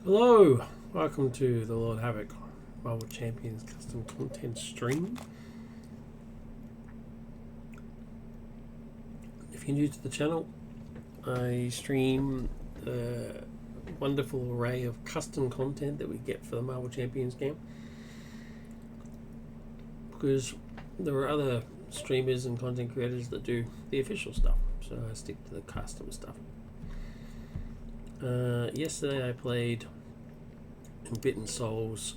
Hello, welcome to the Lord Havoc Marvel Champions custom content stream. If you're new to the channel, I stream a wonderful array of custom content that we get for the Marvel Champions game, because there are other streamers and content creators that do the official stuff, so I stick to the custom stuff. Yesterday I played Bitten Souls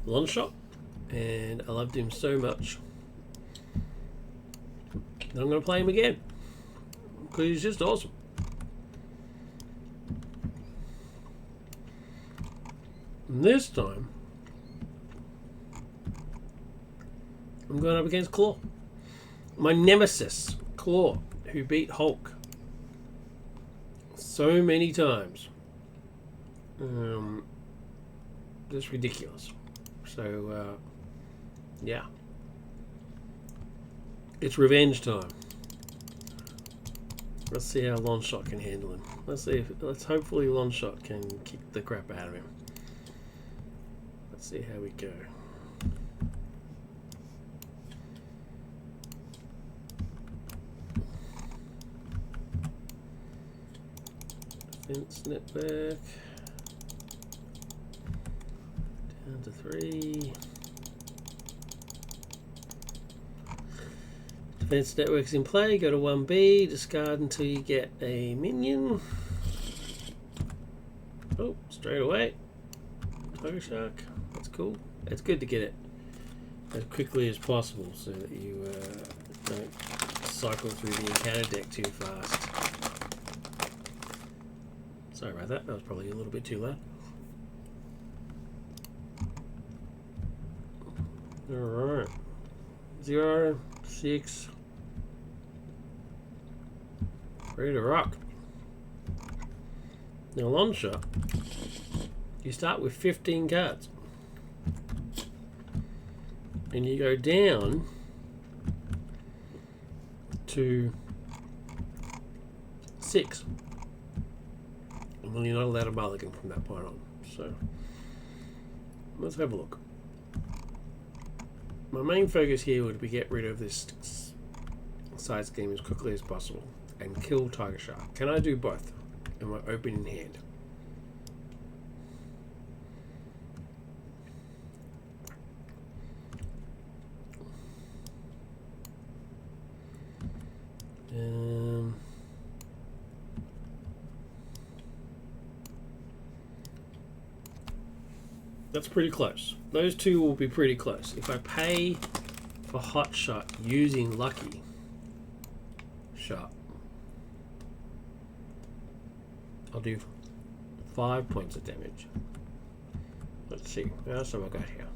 Longshot, and I loved him so much that I'm going to play him again because he's just awesome. And this time I'm going up against Klaw, my nemesis Klaw, who beat Hulk so many times. Just ridiculous. So yeah, it's revenge time. Let's see how Longshot can handle him. Let's hopefully Longshot can kick the crap out of him. Let's see how we go. Defense network down to 3. Defense network's in play. Go to 1B. Discard until you get a minion. Oh, straight away. Tiger Shark. That's cool. It's good to get it as quickly as possible so that you don't cycle through the encounter deck too fast. Sorry about that. That was probably a little bit too loud. Alright. 0, 6. Ready to rock. Now, Longshot, you start with 15 cards. And you go down to 6. And then you're not allowed a mulligan from that point on. So, let's have a look. My main focus here would be get rid of this side scheme as quickly as possible and kill Tiger Shark. Can I do both in my opening hand? That's pretty close. Those two will be pretty close. If I pay for Hot Shot using Lucky Shot, I'll do 5 points of damage. Let's see. What else have I got here?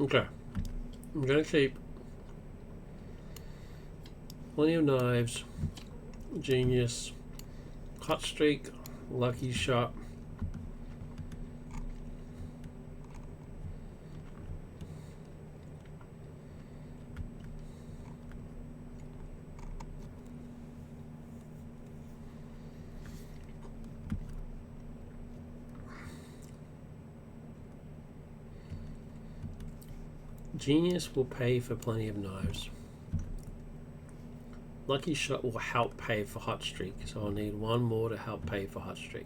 Okay, I'm going to keep Plenty of Knives, Genius, Hot Streak, Lucky Shot, Genius will pay for Plenty of Knives. Lucky Shot will help pay for Hot Streak, so I'll need one more to help pay for Hot Streak.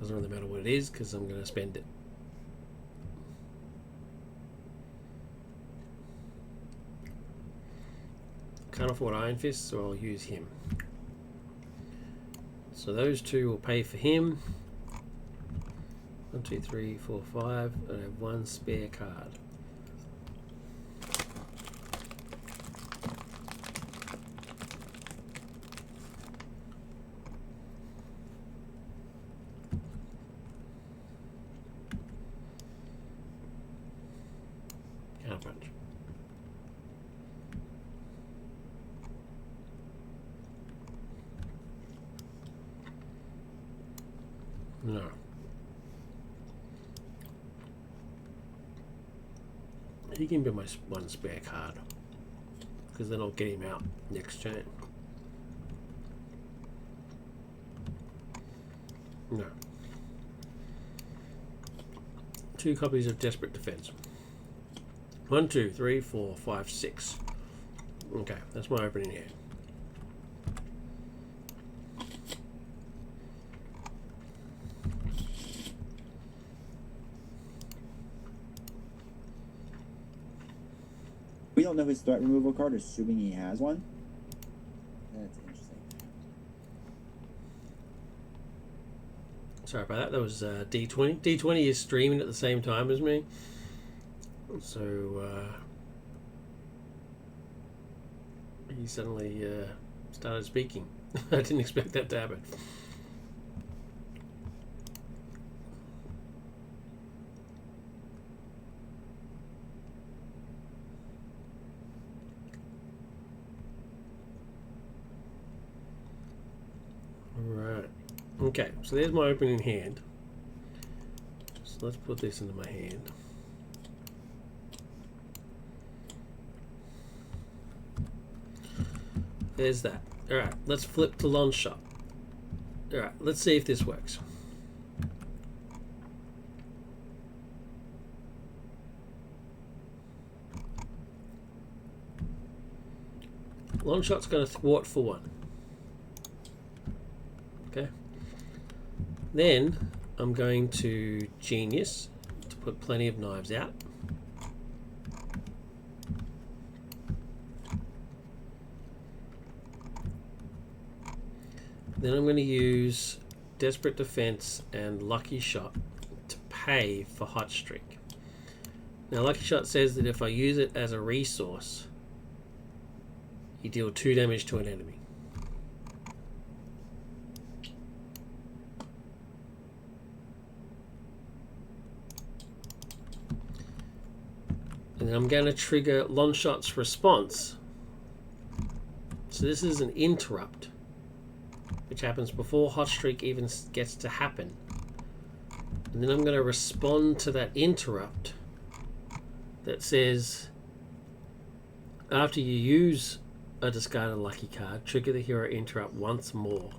Doesn't really matter what it is because I'm going to spend it. Can't afford Iron Fist, so I'll use him. So those two will pay for him. 1, 2, 3, 4, 5. And I have one spare card. Counterpunch. No. He can be my one spare card. Because then I'll get him out next turn. No. 2 copies of Desperate Defense. 1, 2, 3, 4, 5, 6. Okay, that's my opening hand. We don't know his threat removal card, assuming he has one. That's interesting. Sorry about that. That was D20. D20 is streaming at the same time as me. So he suddenly started speaking. I didn't expect that to happen. Right. Okay, so there's my opening hand. So let's put this into my hand. There's that. Alright, let's flip to Longshot. Alright, let's see if this works. Longshot's going to thwart for 1. Okay. Then I'm going to Genius to put plenty of knives out. Then I'm going to use Desperate Defense and Lucky Shot to pay for Hot Streak. Now Lucky Shot says that if I use it as a resource, you deal 2 damage to an enemy. And then I'm going to trigger Longshot's response. So this is an interrupt, which happens before Hot Streak even gets to happen. And then I'm going to respond to that interrupt that says, after you use a discarded lucky card, trigger the hero interrupt once more.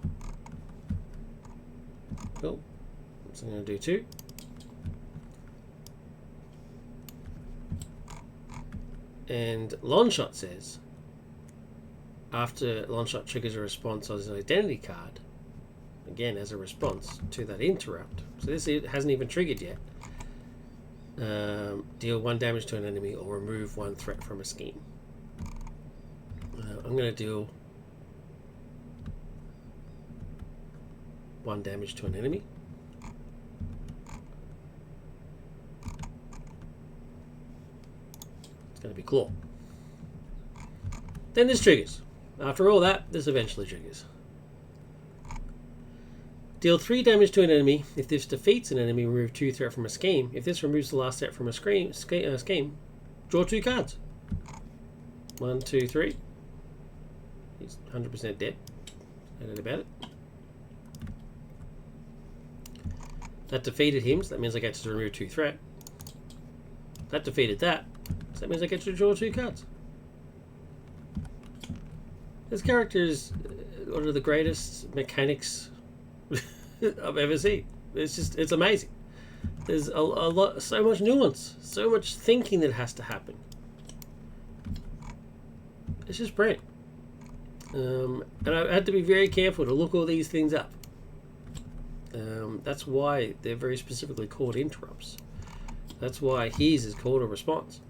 Cool. So I'm going to do 2. And Longshot says, after Longshot triggers a response on his identity card, again as a response to that interrupt, so this hasn't even triggered yet, deal 1 damage to an enemy or remove 1 threat from a scheme. I'm going to deal 1 damage to an enemy. It's going to be Klaw. Then this triggers. After all that, this eventually triggers. Deal 3 damage to an enemy. If this defeats an enemy, remove 2 threat from a scheme. If this removes the last threat from a scheme, draw 2 cards. 1, 2, 3. He's 100% dead. No doubt about it. That defeated him, so that means I get to remove 2 threat. That defeated that, so that means I get to draw 2 cards. This character is one of the greatest mechanics I've ever seen. It's amazing. There's a lot, so much nuance, so much thinking that has to happen. It's just brilliant. And I had to be very careful to look all these things up. That's why they're very specifically called interrupts. That's why his is called a response.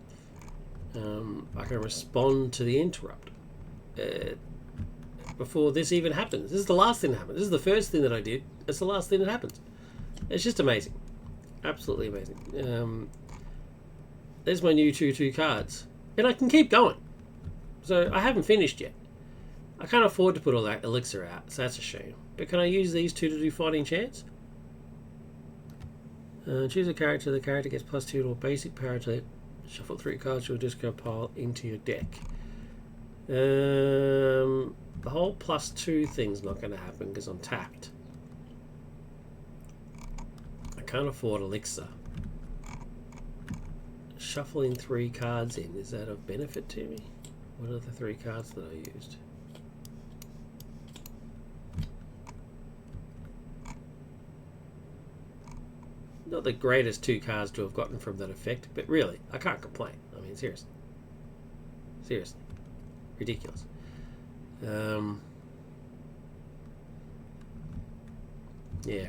I can respond to the interrupt before this even happens. This is the last thing that happens. This is the first thing that I did. It's the last thing that happens. It's just amazing. Absolutely amazing. There's my new 2/2 cards. And I can keep going. So I haven't finished yet. I can't afford to put all that elixir out, so that's a shame. But can I use these 2 to do Fighting Chance? Choose a character. The character gets +2 to a basic power type. Shuffle 3 cards to a discard pile into your deck. The whole +2 thing's not going to happen because I'm tapped. can't afford elixir. Shuffling 3 cards in, is that of benefit to me? What are the 3 cards that I used? Not the greatest 2 cards to have gotten from that effect, but really, I can't complain. I mean, seriously. Seriously. Ridiculous. Yeah,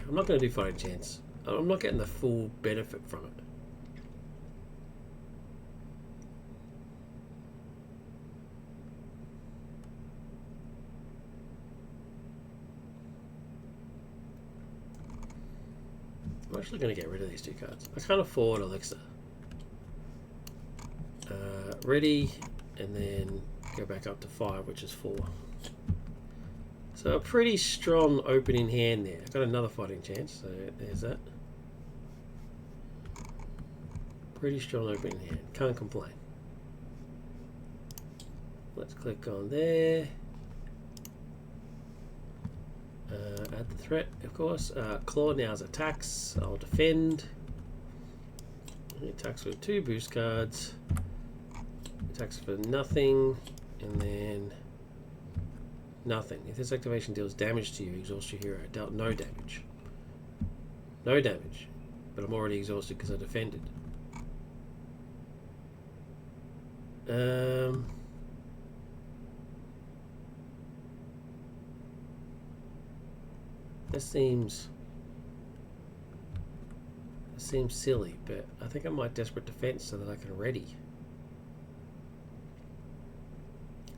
I'm not going to do Fighting Chance. I'm not getting the full benefit from it. I'm actually going to get rid of these 2 cards. I can't afford elixir. Ready, and then go back up to 5, which is 4. So a pretty strong opening hand there. I've got another Fighting Chance, so there's that. Pretty strong opening hand. Can't complain. Let's click on there. Add the threat, of course. Klaw now's attacks. I'll defend. He attacks with 2 boost cards. Attacks for nothing, and then nothing. If this activation deals damage to you, exhaust your hero. Dealt no damage. No damage. But I'm already exhausted because I defended. This seems silly, but I think I might desperate defense so that I can ready.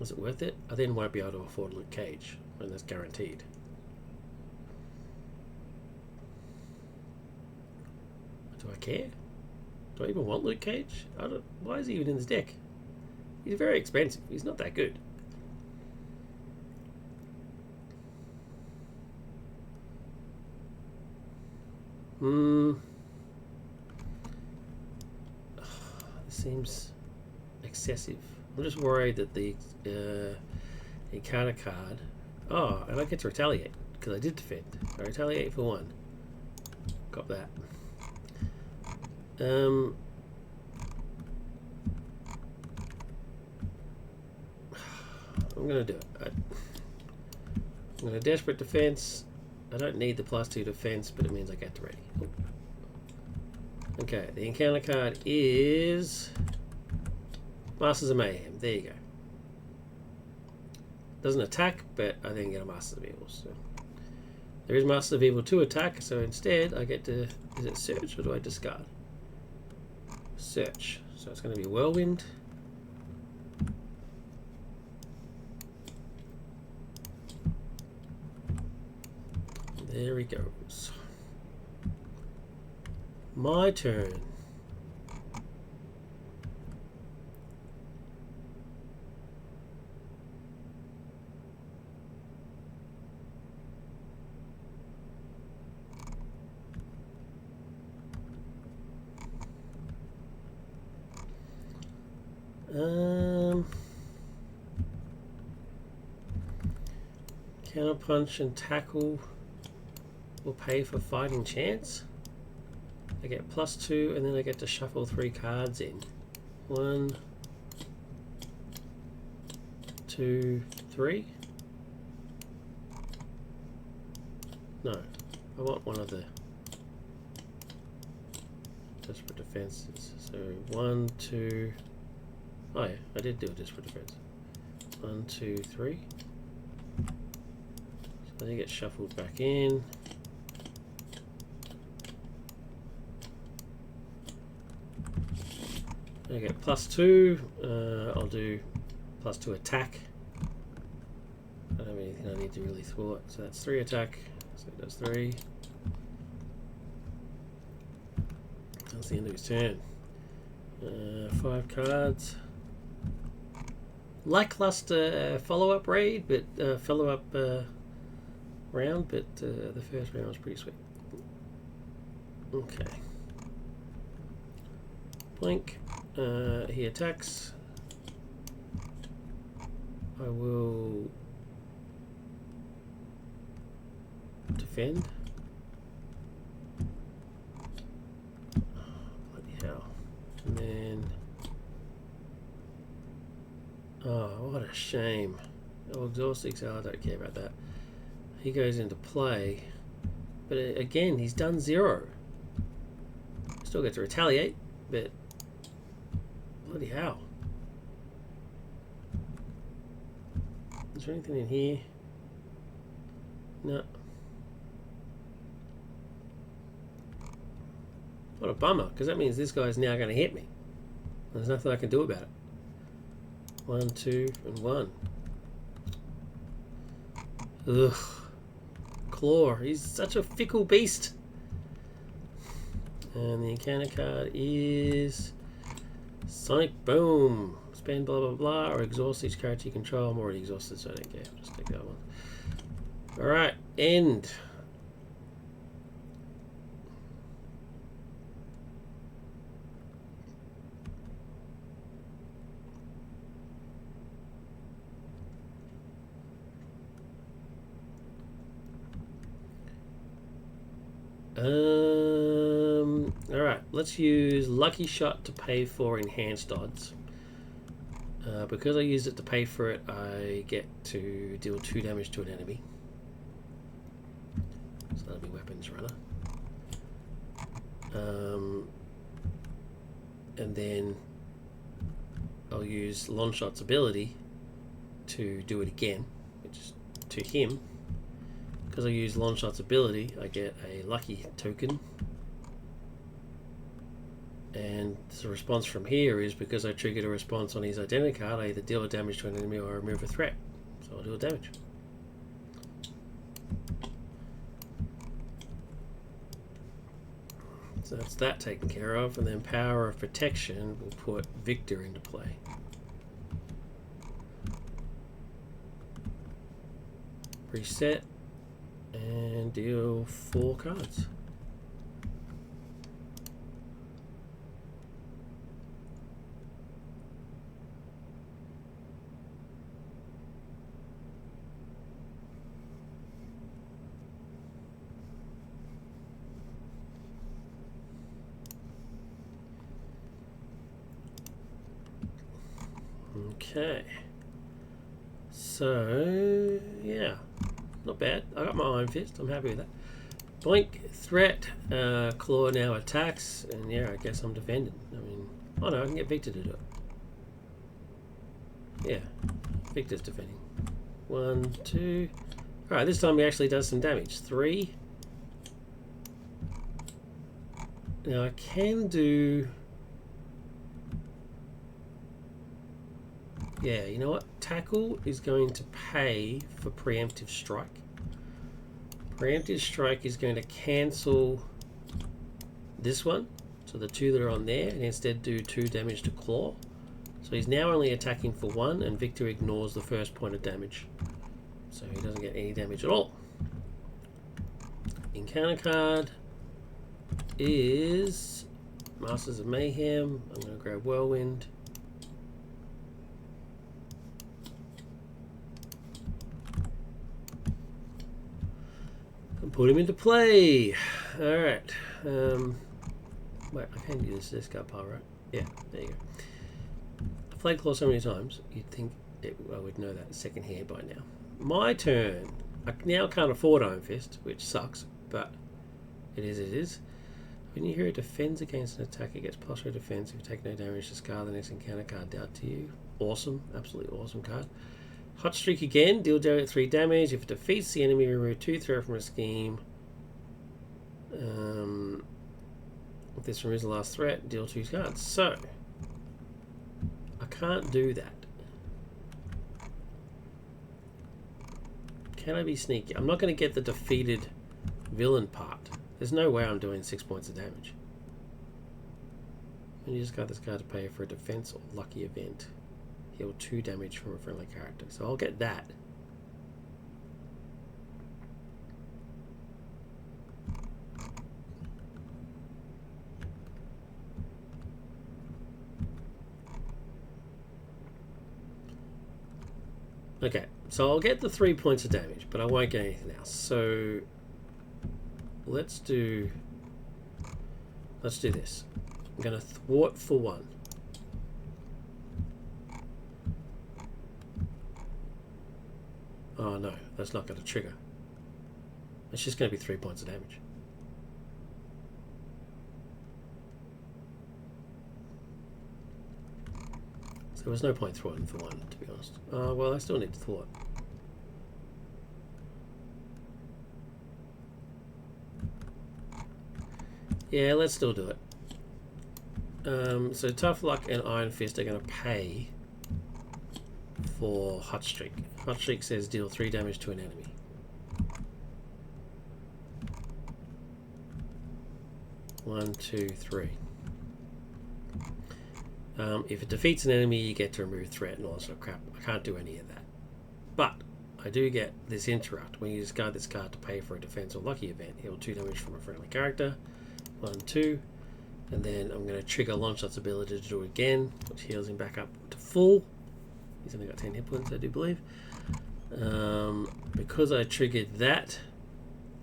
Is it worth it? I then won't be able to afford Luke Cage when that's guaranteed. Do I care? Do I even want Luke Cage? Why is he even in this deck? He's very expensive. He's not that good. This seems excessive. I'm just worried that the encounter card. Oh, and I get to retaliate because I did defend. I retaliate for 1. Got that. I'm gonna do it. I'm gonna desperate defense. I don't need the +2 defense, but it means I get to ready. Oh. Okay, the encounter card is Masters of Mayhem. There you go. Doesn't attack, but I then get a Masters of Evil. So there is Masters of Evil to attack, so instead I get to... Is it search or do I discard? Search. So it's going to be Whirlwind. There he goes. My turn. Counter punch and tackle will pay for Fighting Chance. I get +2 and then I get to shuffle 3 cards in. 1, 2, 3. No, I want one of the desperate defenses. So 1, 2. Oh yeah, I did do a desperate defense. 1, 2, 3. So they get shuffled back in. I get +2. I'll do +2 attack. I don't have anything I need to really thwart. So that's 3 attack. So it does 3. That's the end of his turn. 5 cards. Lackluster follow-up raid, but follow-up round, but the first round was pretty sweet. Okay. Blink. He attacks. I will defend. shame. Oh, exhaust exile, I don't care about that. He goes into play. But again, he's done 0. Still get to retaliate, but bloody hell. Is there anything in here? No. What a bummer, because that means this guy's now going to hit me. There's nothing I can do about it. 1, 2, and 1. Ugh. Klaw, he's such a fickle beast. And the encounter card is Sonic Boom. Spend blah blah blah or exhaust each character you control. I'm already exhausted, so I don't care. Just take that one. Alright, end. Alright, let's use Lucky Shot to pay for enhanced odds. Because I used it to pay for it, I get to deal 2 damage to an enemy. So that'll be Weapons Runner. And then I'll use Longshot's ability to do it again, which is to him. Because I use Longshot's ability, I get a lucky token. And the response from here is because I triggered a response on his identity card, I either deal a damage to an enemy or remove a threat. So I'll deal damage. So that's that taken care of. And then Power of Protection will put Victor into play. Reset. And deal 4 cards. Okay. So, yeah. Not bad. I got my Iron Fist. I'm happy with that. Boink. Threat. Klaw now attacks. And yeah, I guess I'm defending. I mean, oh no, I can get Victor to do it. Yeah. Victor's defending. 1, 2. Alright, this time he actually does some damage. 3. Now I can do... Yeah, you know what? Tackle is going to pay for Preemptive Strike. Preemptive Strike is going to cancel this one, so the 2 that are on there, and instead do 2 damage to Klaw. So he's now only attacking for 1, and Victor ignores the first point of damage. So he doesn't get any damage at all. Encounter card is Masters of Mayhem. I'm going to grab Whirlwind. And put him into play. Alright. Wait, I can't do this discard pile, right? Yeah, there you go. I've played Klaw so many times, you'd think I would know that second hand by now. My turn. I now can't afford Iron Fist, which sucks, but it is. When you hear it defends against an attack, it gets +3 defense. If you take no damage, discard the next encounter card dealt to you. Awesome. Absolutely awesome card. Hot Streak again. Deal 3 damage. If it defeats the enemy, remove 2 threat from a scheme. If this removes the last threat, deal 2 cards. So, I can't do that. Can I be sneaky? I'm not going to get the defeated villain part. There's no way I'm doing 6 points of damage. And you just got this card to pay for a defense or lucky event. Heal 2 damage from a friendly character. So I'll get that. Okay, so I'll get the 3 points of damage, but I won't get anything else. So let's do this. I'm going to thwart for 1. Oh no, that's not going to trigger. It's just going to be 3 points of damage. So there was no point thwarting for one, to be honest. Well, I still need to thwart. Yeah, let's still do it. So Tough Luck and Iron Fist are going to pay for Hot Streak. Hot Streak says deal 3 damage to an enemy. One, two, three. If it defeats an enemy, you get to remove threat and all that sort of crap. I can't do any of that. But I do get this interrupt. When you discard this card to pay for a defense or lucky event, heal 2 damage from a friendly character. 1, 2. And then I'm going to trigger Longshot's ability to do it again, which heals him back up to full. He's only got 10 hit points, I do believe. Because I triggered that,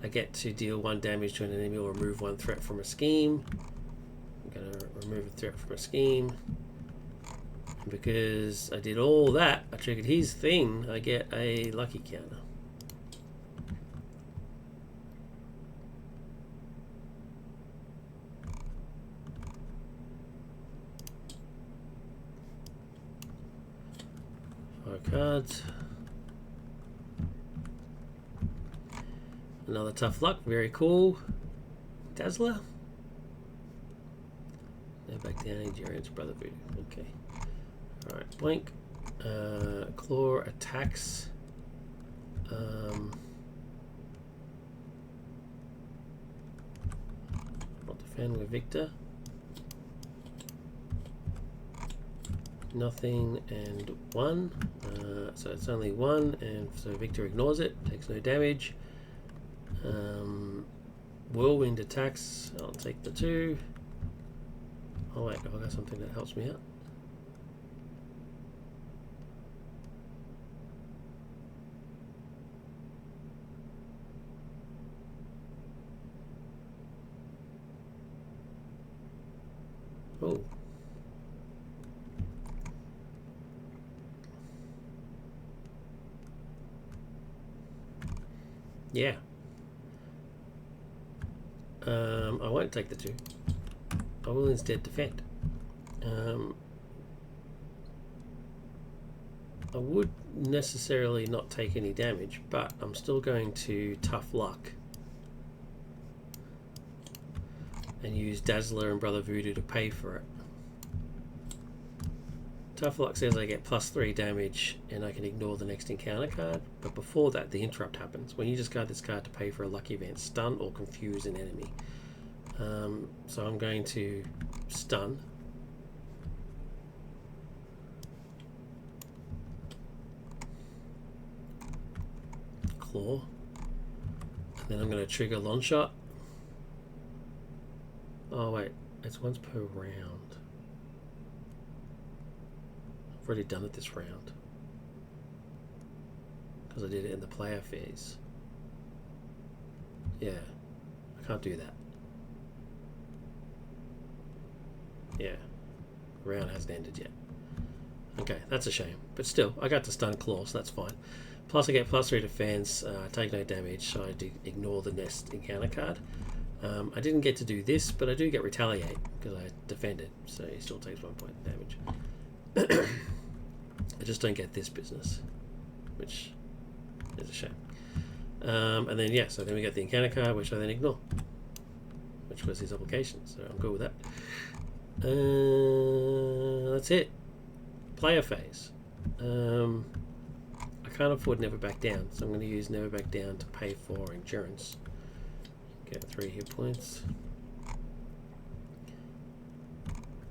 I get to deal 1 damage to an enemy or remove 1 threat from a scheme. I'm going to remove a threat from a scheme. And because I did all that, I triggered his thing, I get a lucky counter. Cards. Another Tough Luck, very cool. Dazzler. Now back down, Endurance, Brother Voodoo. Okay. Alright, Blink. Claw attacks. I'll defend with Victor. Nothing and 1, so it's only 1, and so Victor ignores it, takes no damage. Whirlwind attacks, I'll take the 2. Oh wait, have I got something that helps me out? Oh. Yeah. I won't take the 2. I will instead defend. I would necessarily not take any damage, but I'm still going to Tough Luck and use Dazzler and Brother Voodoo to pay for it. Tough Luck says I get +3 damage and I can ignore the next encounter card, but before that the interrupt happens. When you discard this card to pay for a lucky event, stun or confuse an enemy. So I'm going to stun. Claw. And then I'm going to trigger Longshot. Oh wait, it's once per round. I've already done it this round because I did it in the player phase. Yeah, I can't do that. Yeah, the round hasn't ended yet. Okay, that's a shame, but still, I got to stun Claw, so that's fine. Plus I get +3 defense, take no damage, so I do ignore the next encounter card. I didn't get to do this, but I do get retaliate because I defended, so he still takes 1 point of damage. I just don't get this business, which is a shame. And then yeah, so then we got the encounter card, which I then ignore, which was his obligation, so I'm good with that. That's it. Player phase. I can't afford Never Back Down, so I'm going to use Never Back Down to pay for endurance. Get 3 hit points,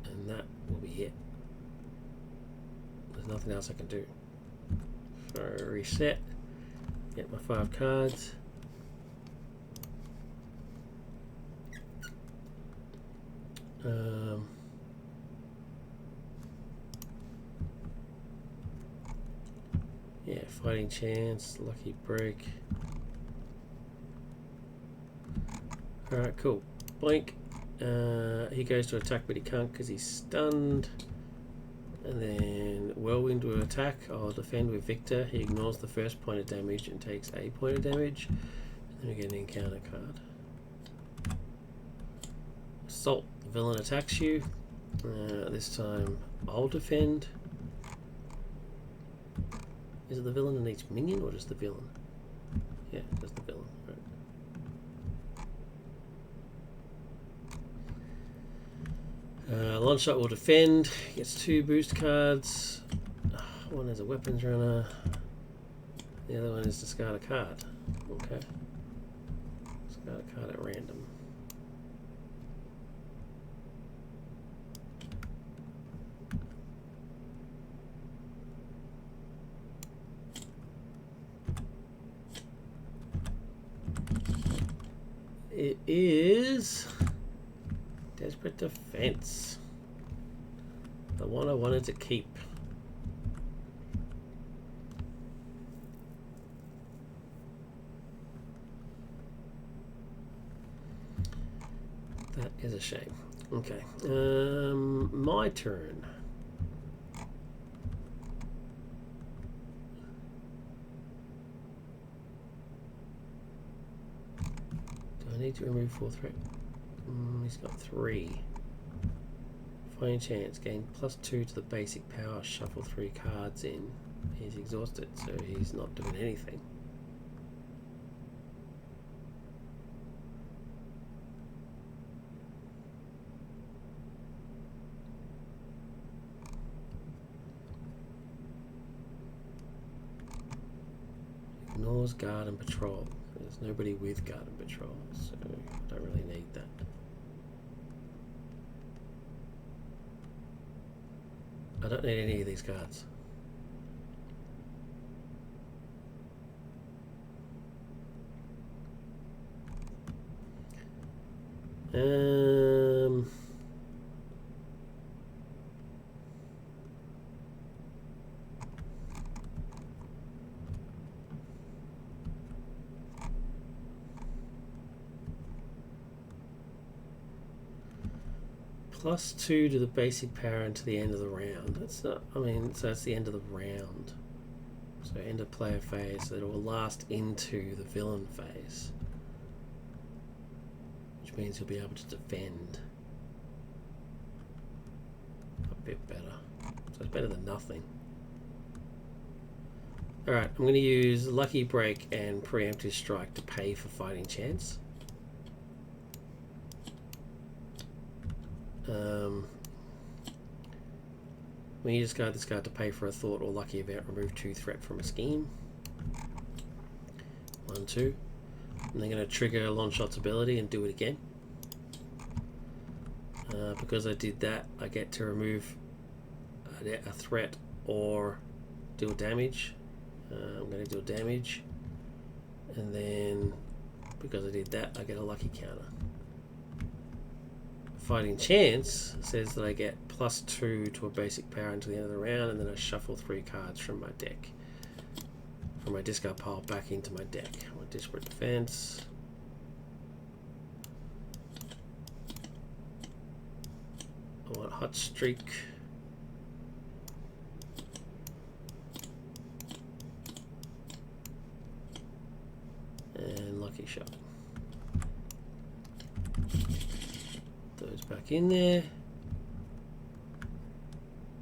and that will be it. There's nothing else I can do. So reset, get my 5 cards. Yeah, Fighting Chance, Lucky Break. Alright, cool. Blink. He goes to attack, but he can't because he's stunned. And then Whirlwind will attack. I'll defend with Victor. He ignores the first point of damage and takes a point of damage. And then we get an encounter card. Assault. The villain attacks you. This time I'll defend. Is it the villain and each minion or just the villain? Yeah, just the villain. Right. Longshot will defend. Gets 2 boost cards. One is a weapons runner. The other one is discard a card. Okay. Discard a card at random. It is Desperate Defense. The one I wanted to keep. That is a shame. Okay. My turn. I need to remove 4 threat. He's got 3. Fighting chance. Gain +2 to the basic power. Shuffle 3 cards in. He's exhausted, so he's not doing anything. Ignores guard and patrol. There's nobody with guard and patrol, so I don't really need that. I don't need any of these cards. +2 to the basic power until the end of the round. That's not, I mean, so that's the end of the round. So end of player phase, so it will last into the villain phase. Which means you'll be able to defend a bit better. So it's better than nothing. Alright, I'm going to use Lucky Break and Preemptive Strike to pay for Fighting Chance. When you discard this card to pay for a thought or lucky event, remove 2 threat from a scheme. 1, 2. And they're going to trigger Longshot's ability and do it again. Because I did that, I get to remove a threat or deal damage. I'm going to deal damage. And then, because I did that, I get a lucky counter. Fighting Chance says that I get +2 to a basic power until the end of the round, and then I shuffle 3 cards from my deck, from my discard pile back into my deck. I want Desperate Defense. I want Hot Streak. And Lucky Shot. Those back in there.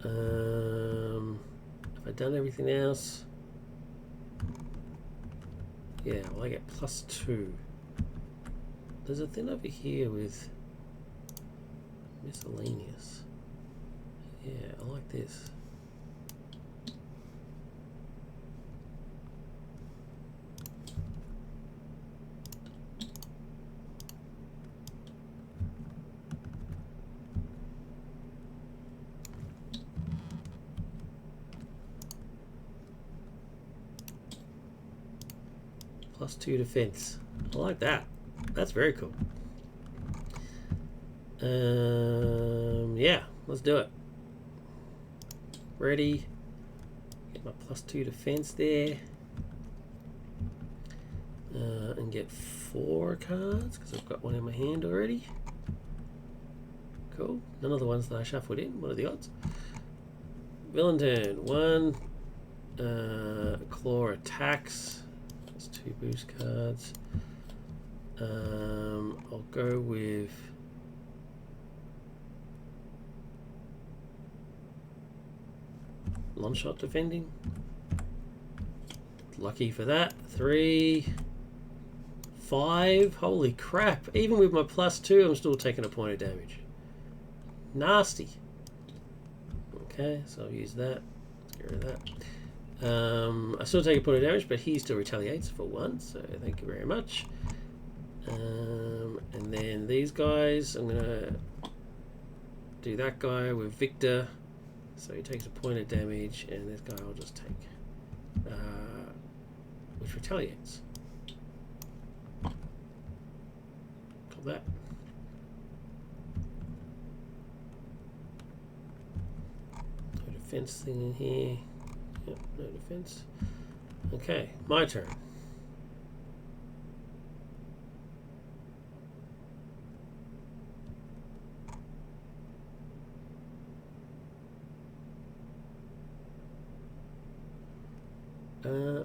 Have I done everything else? Yeah, well I get +2. There's a thing over here with miscellaneous. Yeah, I like this. +2 defense. I like that. That's very cool. Yeah, let's do it. Ready. Get my +2 defense there. And get 4 cards because I've got one in my hand already. Cool. None of the ones that I shuffled in. What are the odds? villain turn. 1. Claw attacks. That's 2 boost cards. I'll go with Longshot defending. Lucky for that. 3, 5. Holy crap! Even with my +2, I'm still taking a point of damage. Nasty. Okay, so I'll use that. Let's get rid of that. I still take a point of damage, but he still retaliates for 1. So thank you very much. And then these guys, I'm gonna do that guy with Victor, so he takes a point of damage, and this guy I'll just take, which retaliates. Call that. No defense thing in here. Yep, no defense. Okay, my turn.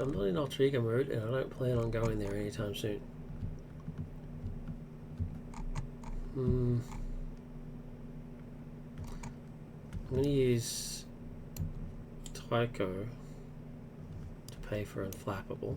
I'm not in alter ego mode, and I don't plan on going there anytime soon. I'm going to use Tycho to pay for Unflappable.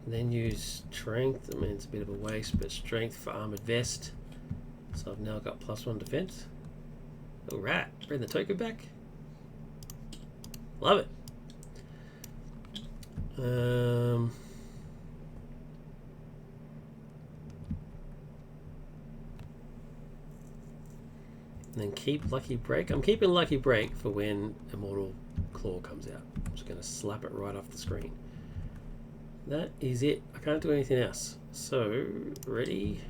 Then use strength. I mean, it's a bit of a waste, but strength for armored vest. So I've now got +1 defense. Alright, bring the token back. Love it. And then keep Lucky Break. I'm keeping Lucky Break for when Immortal Claw comes out. I'm just going to slap it right off the screen. That is it. I can't do anything else. So, ready.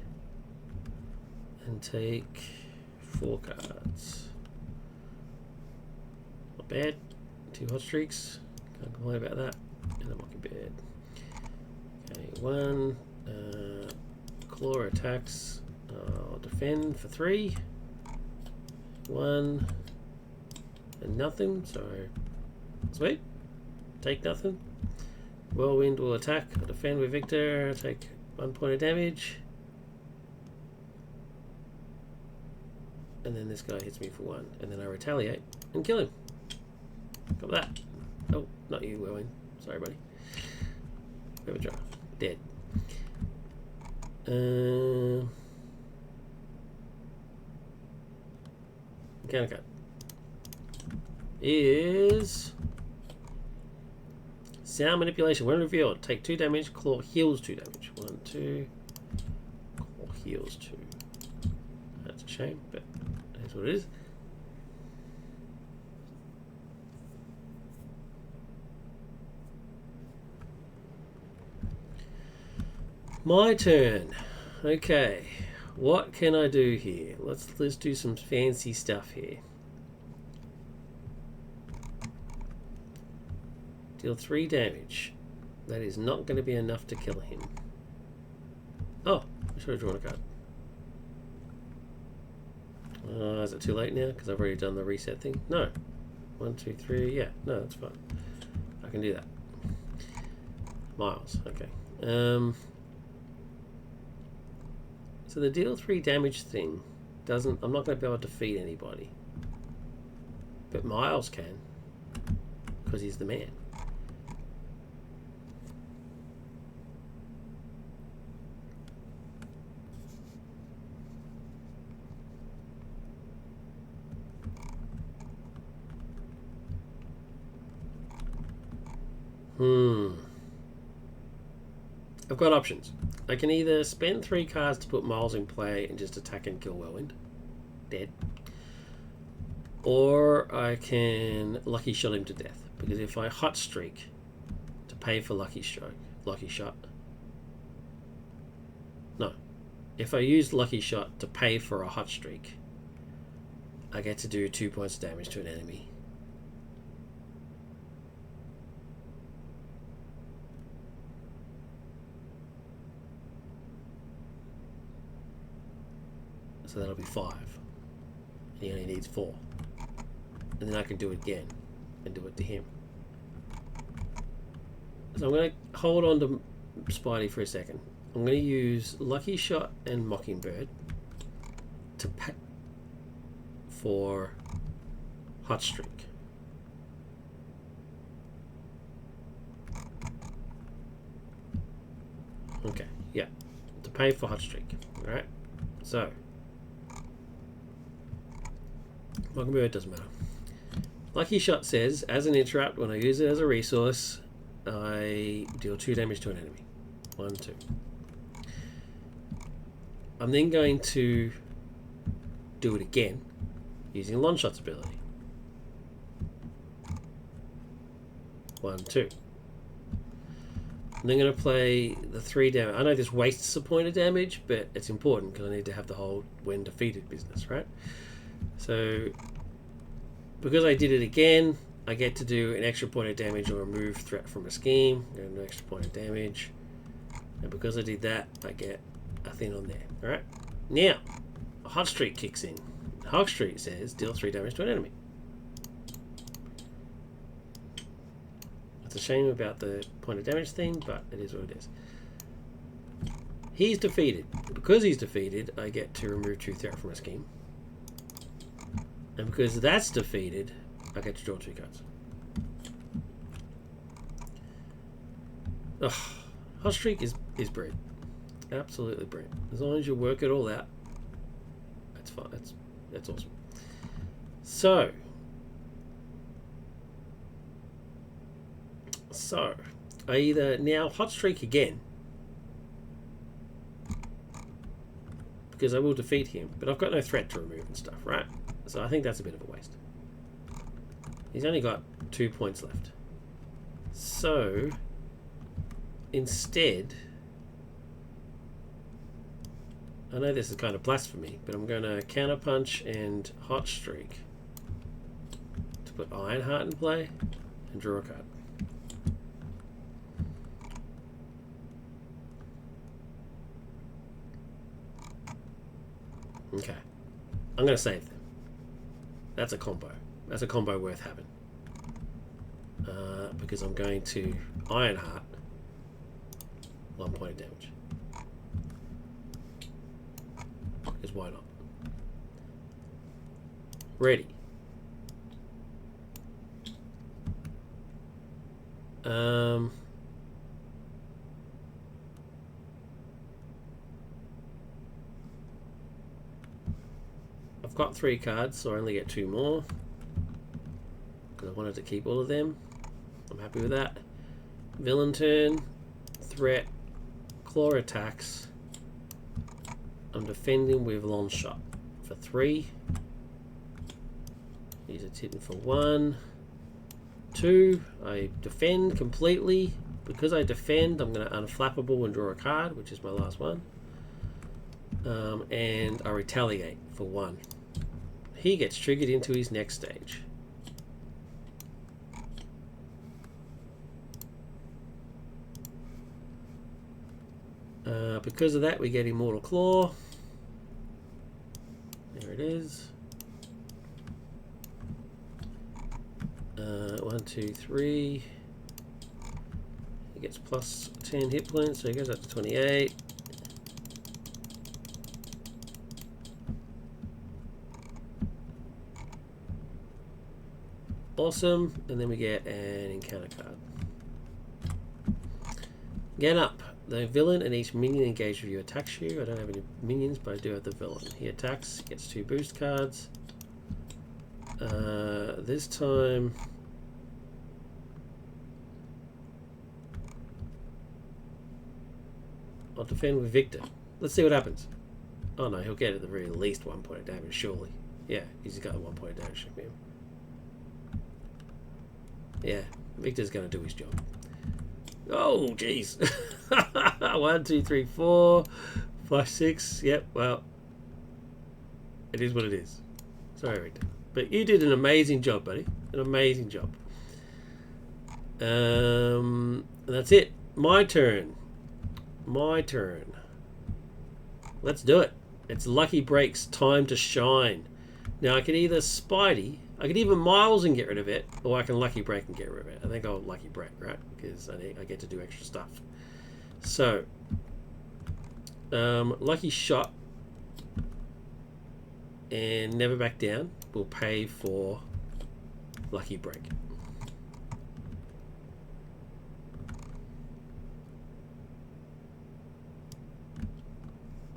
And take 4 cards. Not bad. 2 hot streaks. Can't complain about that. And a monkey bed. Okay, 1. Claw attacks. I'll defend for 3. 1. And nothing. So, sweet. Take nothing. Whirlwind will attack. I'll defend with Victor. Take 1 point of damage. And then this guy hits me for 1. And then I retaliate and kill him. Got that. Oh, not you, Whirlwind. Sorry, buddy. Overdraw. Dead. Counter cut. Is... Sound manipulation. When revealed, take 2 damage. Claw heals 2 damage. 1, 2. Claw heals 2. That's a shame, but that's what it is. My turn. Okay. What can I do here? Let's do some fancy stuff here. Deal 3 damage. That is not going to be enough to kill him. Oh, I should have drawn a card. Is it too late now? Because I've already done the reset thing. No. 1, 2, 3. Yeah, no, that's fine. I can do that. Miles. Okay. So the deal 3 damage thing doesn't... I'm not going to be able to defeat anybody. But Miles can. Because he's the man. I've got options. I can either spend 3 cards to put Miles in play and just attack and kill Whirlwind. Dead. Or I can Lucky Shot him to death. Because if I hot streak to pay for lucky shot. No. If I use lucky shot to pay for a hot streak, I get to do 2 points of damage to an enemy. So that'll be 5. And he only needs 4. And then I can do it again and do it to him. So I'm going to hold on to Spidey for a second. I'm going to use Lucky Shot and Mockingbird to pay for Hot Streak. Okay, yeah. To pay for Hot Streak. Alright, so Mockingbird doesn't matter. Lucky Shot says, as an interrupt, when I use it as a resource, I deal 2 damage to an enemy. 1, 2. I'm then going to do it again using Longshot's ability. 1, 2. I'm then going to play the 3 damage. I know this wastes a point of damage, but it's important because I need to have the whole when defeated business, right? So, because I did it again, I get to do an extra point of damage or remove threat from a scheme, get an extra point of damage. And because I did that, I get a thing on there. Alright? Now, Hot Streak kicks in. Hot Streak says, deal 3 damage to an enemy. It's a shame about the point of damage thing, but it is what it is. He's defeated. Because he's defeated, I get to remove 2 threat from a scheme. And because that's defeated, I get to draw 2 cards. Ugh. Hot Streak is brilliant. Absolutely brilliant. As long as you work it all out, that's fine. That's awesome. So I either now Hot Streak again, because I will defeat him, but I've got no threat to remove and stuff, right? So I think that's a bit of a waste. He's only got 2 points left. So instead, I know this is kind of blasphemy, but I'm going to counterpunch and Hot Streak to put Ironheart in play and draw a card. Okay, I'm going to save them. That's a combo. That's a combo worth having. Because I'm going to Ironheart 1 point of damage. Because why not? Ready. I've got 3 cards, so I only get 2 more. Because I wanted to keep all of them. I'm happy with that. Villain turn. Threat. Claw attacks. I'm defending with Longshot for 3. He's hitting for 1. 2. I defend completely. Because I defend, I'm going to unflappable and draw a card, which is my last one. And I retaliate for 1. He gets triggered into his next stage. Because of that, we get Immortal Claw. There it is. 1, 2, 3. He gets plus 10 hit points, so he goes up to 28. Awesome. And then we get an encounter card. Get up. The villain and each minion engaged with you attacks you. I don't have any minions, but I do have the villain. He attacks, he gets 2 boost cards. This time I'll defend with Victor. Let's see what happens. Oh no, he'll get at the very least 1 point of damage, surely. Yeah, he's got 1 point of damage from him. Yeah, Victor's going to do his job. Oh, jeez. 1, 2, 3, 4, 5, 6. Yep, well, it is what it is. Sorry, Victor. But you did an amazing job, buddy. An amazing job. That's it. My turn. My turn. Let's do it. It's Lucky Break's time to shine. Now, I can either Spidey, I can either Miles and get rid of it, or I can Lucky Break and get rid of it. I think I'll Lucky Break, right? Because I get to do extra stuff. So, Lucky Shot and Never Back Down will pay for Lucky Break.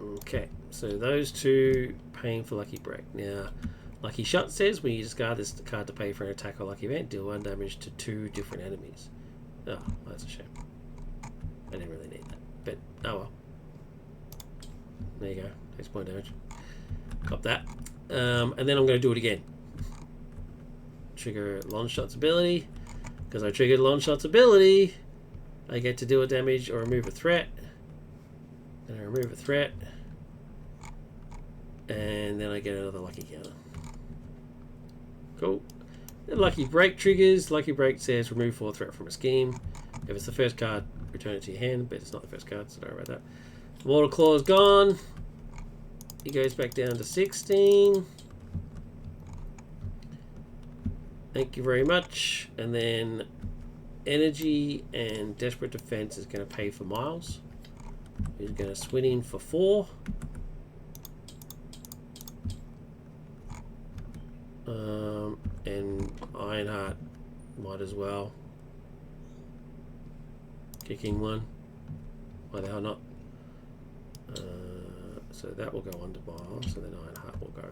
Okay, so those two paying for Lucky Break. Now, Lucky Shot says when you discard this card to pay for an attack or lucky event, deal 1 damage to 2 different enemies. Oh, that's a shame. I didn't really need that, but oh well. There you go, takes point damage. Cop that. And then I'm going to do it again. Trigger Longshot's ability. Because I triggered Longshot's ability, I get to deal a damage or remove a threat. And I remove a threat. And then I get another lucky counter. Cool. Then Lucky Break triggers. Lucky Break says remove 4 threat from a scheme. If it's the first card, return it to your hand, but it's not the first card, so don't worry about that. Mortal Claw is gone. He goes back down to 16. Thank you very much. And then Energy and Desperate Defense is going to pay for Miles. He's going to swing in for 4. And Ironheart might as well. Kicking 1. Why the hell not? So that will go under Miles, and then Ironheart will go.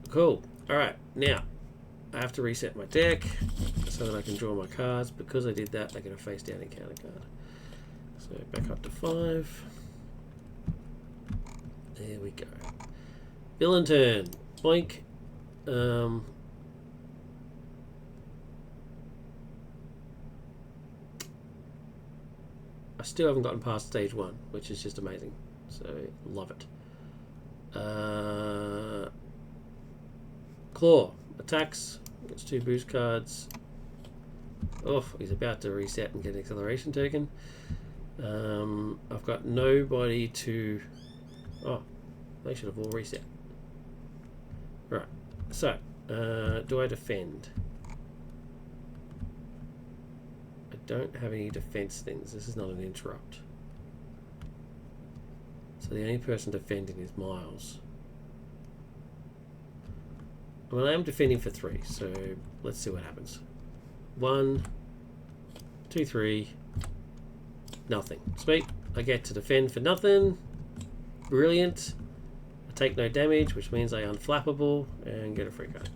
Cool. Alright, now I have to reset my deck so that I can draw my cards. Because I did that, I get a face down encounter card. So back up to 5. There we go. Villain turn. Boink. I still haven't gotten past stage 1, which is just amazing. So, love it. Claw. Attacks. Gets 2 boost cards. Oh, he's about to reset and get an acceleration token. I've got nobody to... Oh, they should have all reset. Right. So, do I defend? I don't have any defense things. This is not an interrupt. So the only person defending is Miles. Well, I am defending for 3, so let's see what happens. 1, 2, 3. Nothing. Sweet. I get to defend for nothing. Brilliant. I take no damage, which means I unflappable and get a free card.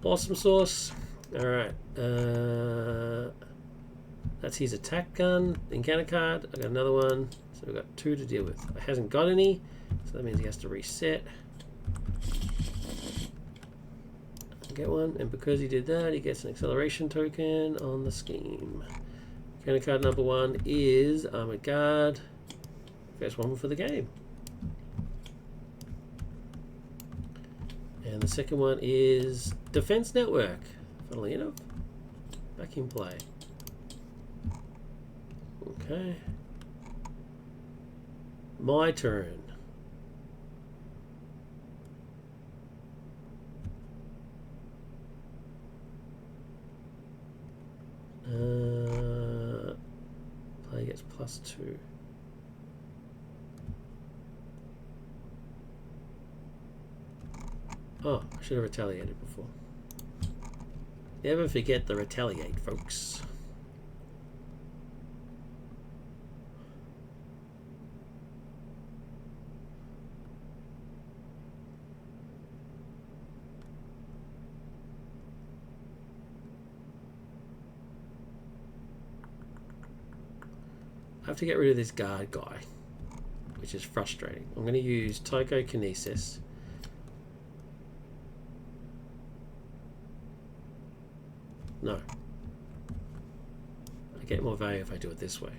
Awesome sauce. Alright. That's his attack gun. Encounter card. I got another one. So we've got 2 to deal with. He hasn't got any, so that means he has to reset. Get one, and because he did that, he gets an acceleration token on the scheme. Encounter card number 1 is Armored Guard. First one for the game. And the second one is Defense Network. Funnily enough, back in play. Okay. My turn. Play gets +2. Oh, I should have retaliated before. Never forget the retaliate, folks. I have to get rid of this guard guy, which is frustrating. I'm going to use Tychokinesis. No. I get more value if I do it this way.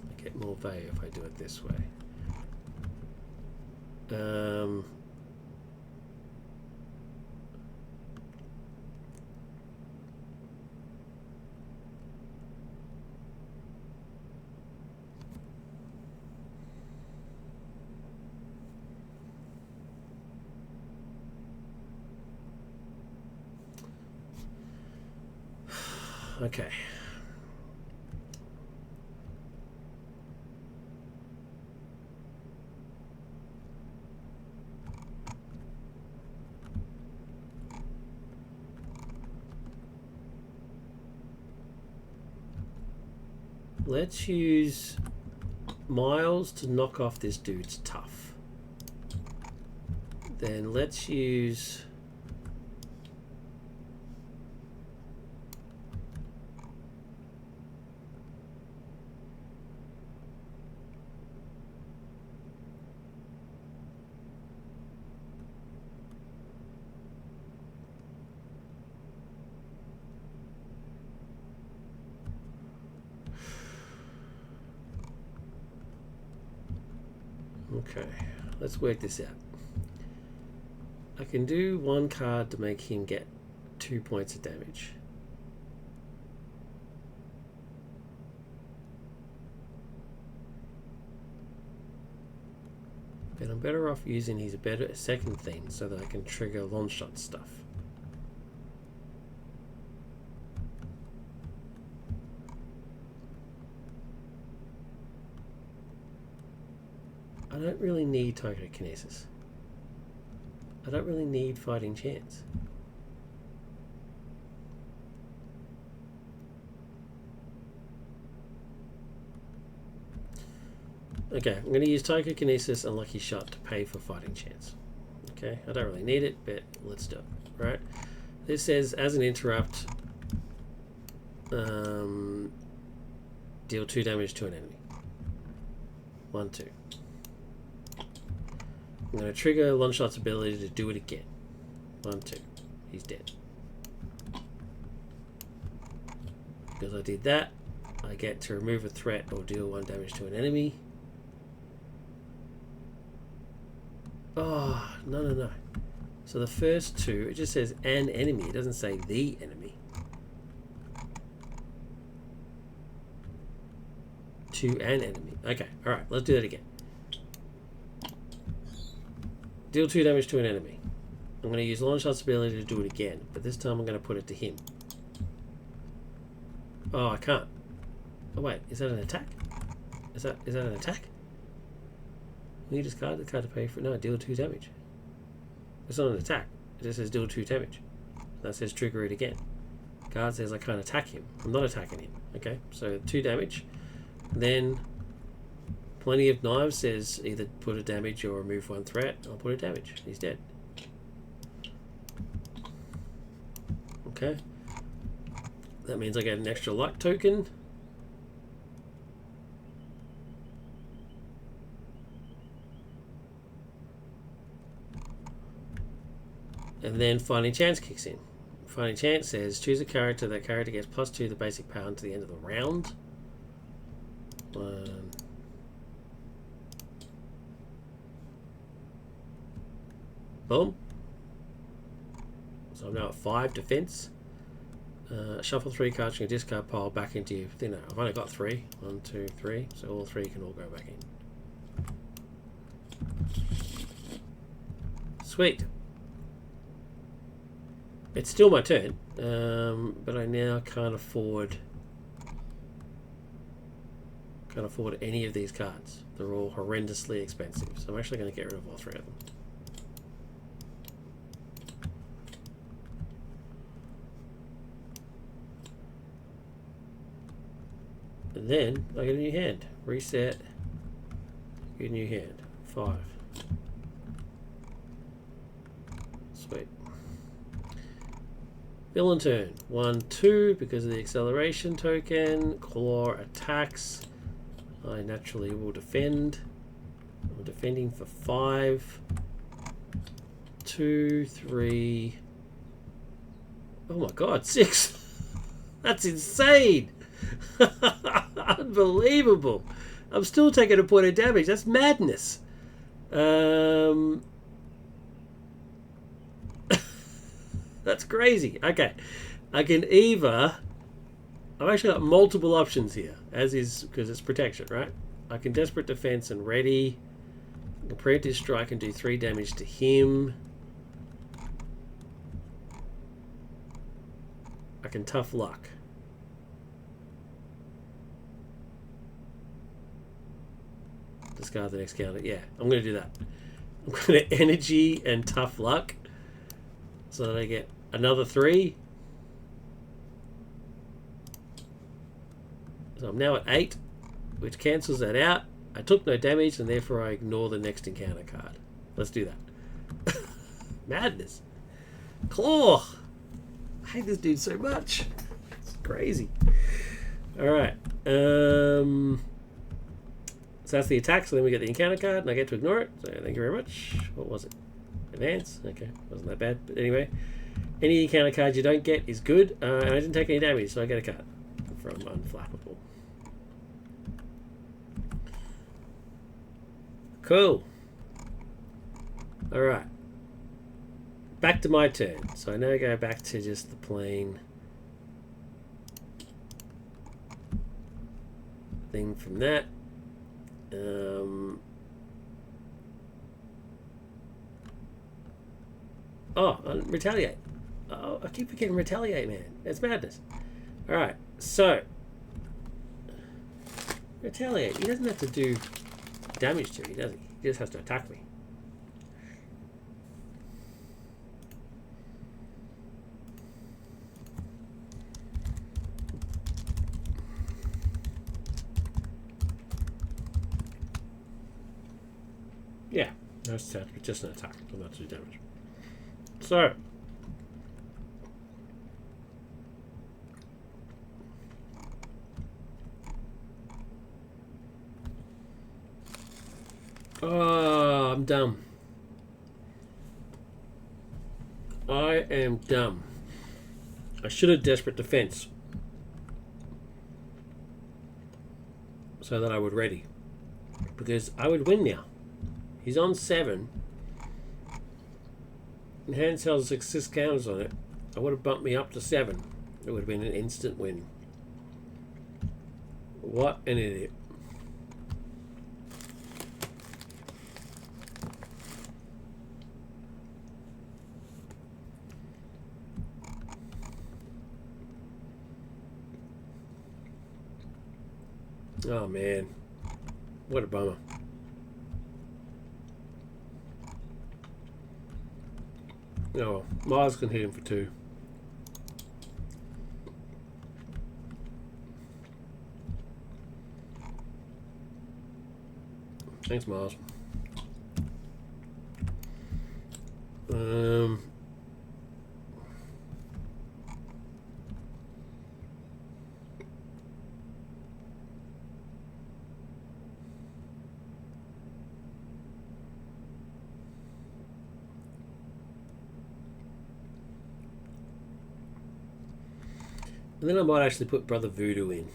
I get more value if I do it this way. Okay. Let's use Miles to knock off this dude's tough. Then let's use okay, let's work this out. I can do one card to make him get 2 points of damage. But I'm better off using his second thing so that I can trigger Longshot stuff. I don't really need Psychokinesis. I don't really need Fighting Chance. Okay, I'm going to use Psychokinesis and Lucky Shot to pay for Fighting Chance. Okay, I don't really need it, but let's do it. Right? This says, as an interrupt, deal 2 damage to an enemy. 1, 2. I'm going to trigger Longshot's ability to do it again. 1, 2. He's dead. Because I did that, I get to remove a threat or deal 1 damage to an enemy. Oh, no. So the first 2, it just says an enemy. It doesn't say the enemy. To an enemy. Okay, alright, let's do that again. Deal 2 damage to an enemy. I'm going to use Longshot's ability to do it again, but this time I'm going to put it to him. Oh, I can't. Oh wait, is that an attack? Is that an attack? Will you discard the card to pay for it? No, deal 2 damage. It's not an attack. It just says deal 2 damage. That says trigger it again. Card says I can't attack him. I'm not attacking him. Okay, so 2 damage. Then Plenty of Knives says either put a damage or remove 1 threat. I'll put a damage. He's dead. Okay. That means I get an extra luck token. And then Fighting Chance kicks in. Fighting Chance says choose a character. That character gets +2 the basic power to the end of the round. 1. Boom. So I'm now at 5 defense. Shuffle 3 cards from your discard pile back into your thing. I've only got 3. 1, 2, 3. So all 3 can all go back in. Sweet. It's still my turn, but I now can't afford any of these cards. They're all horrendously expensive, so I'm actually going to get rid of all 3 of them. And then I get a new hand. Reset. Get a new hand. 5. Sweet. Villain turn. 1, 2 because of the acceleration token. Claw attacks. I naturally will defend. I'm defending for 5, 2, 3. Oh my god, 6. That's insane. Unbelievable. I'm still taking a point of damage. That's madness. That's crazy. Okay. I can either... I've actually got multiple options here, as is because it's protection, right? I can Desperate Defense and Ready. I can Preemptive Strike and do 3 damage to him. I can Tough Luck. Discard the next counter. Yeah, I'm going to do that. I'm going to Energy and Tough Luck so that I get another 3. So I'm now at 8, which cancels that out. I took no damage, and therefore I ignore the next encounter card. Let's do that. Madness. Klaw! I hate this dude so much. It's crazy. Alright. So that's the attack, so then we get the encounter card, and I get to ignore it. So thank you very much. What was it? Advance? Okay, wasn't that bad. But anyway, any encounter card you don't get is good, and I didn't take any damage, so I get a card from Unflappable. Cool. Alright. Back to my turn. So I now go back to just the plain thing from that. Retaliate. Oh, I keep forgetting Retaliate, man. It's madness. Alright, so Retaliate. He doesn't have to do damage to me, does he? He just has to attack me. Yeah, that's just an attack. Doesn't have to do damage. So oh, I'm dumb. I am dumb. I should have Desperate Defense so that I would ready, because I would win now. He's on 7 and hand sells 6 counters on it. I would have bumped me up to 7. It would have been an instant win. What an idiot. Oh man, what a bummer. Oh, Mars can hit him for 2. Thanks, Mars. And then I might actually put Brother Voodoo in.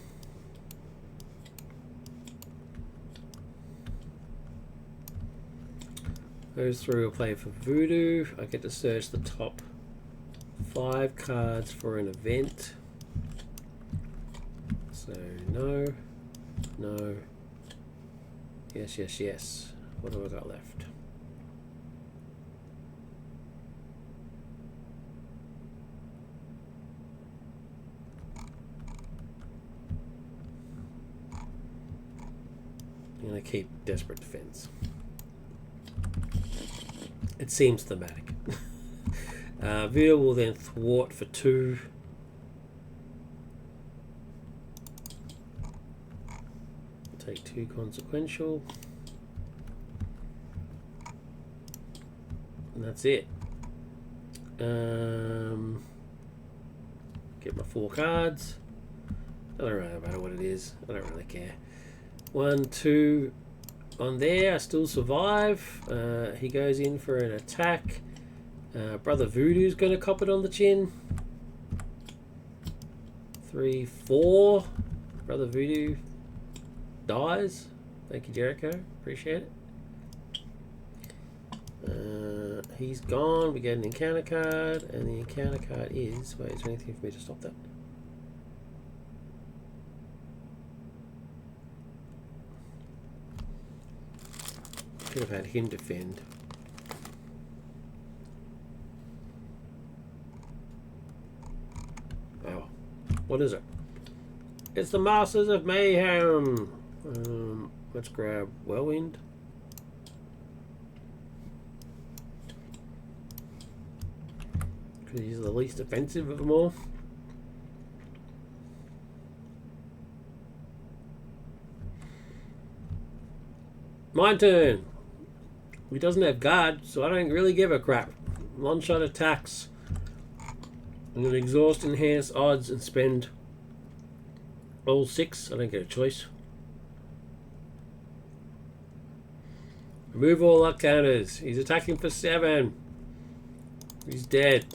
Goes through a play for Voodoo. I get to search the top 5 cards for an event. So no, no, yes, yes, yes. What have I got left? I'm going to keep Desperate Defense. It seems thematic. Voodoo will then thwart for 2. Take 2 consequential. And that's it. Get my 4 cards. I don't really matter what it is. I don't really care. 1, 2, on there. I still survive. He goes in for an attack. Brother Voodoo's going to cop it on the chin. 3, 4. Brother Voodoo dies. Thank you, Jericho. Appreciate it. He's gone. We get an encounter card, and the encounter card is... Wait, is there anything for me to stop that? Could have had him defend. Oh, what is it? It's the Masters of Mayhem. Let's grab Whirlwind. Because he's the least offensive of them all. My turn. He doesn't have guard, so I don't really give a crap. Longshot attacks. I'm going to exhaust, enhance odds, and spend all 6. I don't get a choice. Remove all luck counters. He's attacking for 7. He's dead.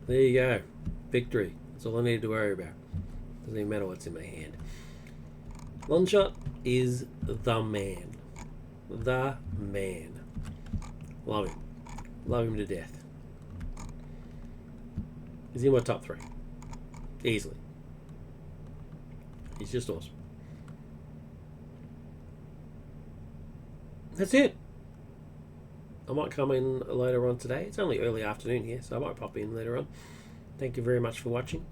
There you go. Victory. That's all I need to worry about. Doesn't even matter what's in my hand. Longshot is the man. The man. Love him. Love him to death. He's in my top 3. Easily. He's just awesome. That's it. I might come in later on today. It's only early afternoon here, so I might pop in later on. Thank you very much for watching.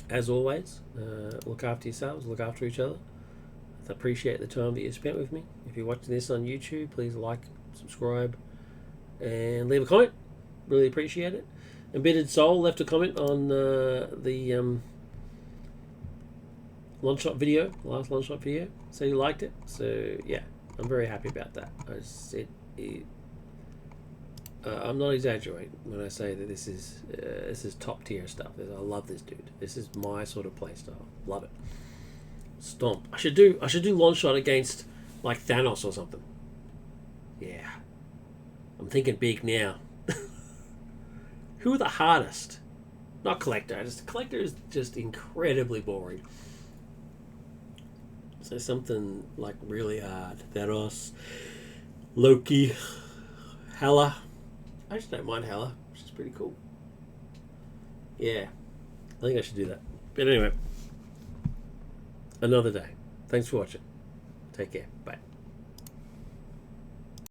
As always, look after yourselves, look after each other. I appreciate the time that you spent with me. If you're watching this on YouTube, please like, subscribe, and leave a comment. Really appreciate it. Embittered Soul left a comment on the Longshot video, last Longshot video. So he liked it. So yeah, I'm very happy about that. I'm not exaggerating when I say that this is top tier stuff. I love this dude. This is my sort of play style. Love it. Stomp. I should do Longshot against like Thanos or something. Yeah. I'm thinking big now. Who are the hardest? Not Collector. Collector is just incredibly boring. So something like really hard. Thanos, Loki, Hela. I just don't mind Hela, which is pretty cool. Yeah, I think I should do that. But anyway, another day. Thanks for watching. Take care. Bye.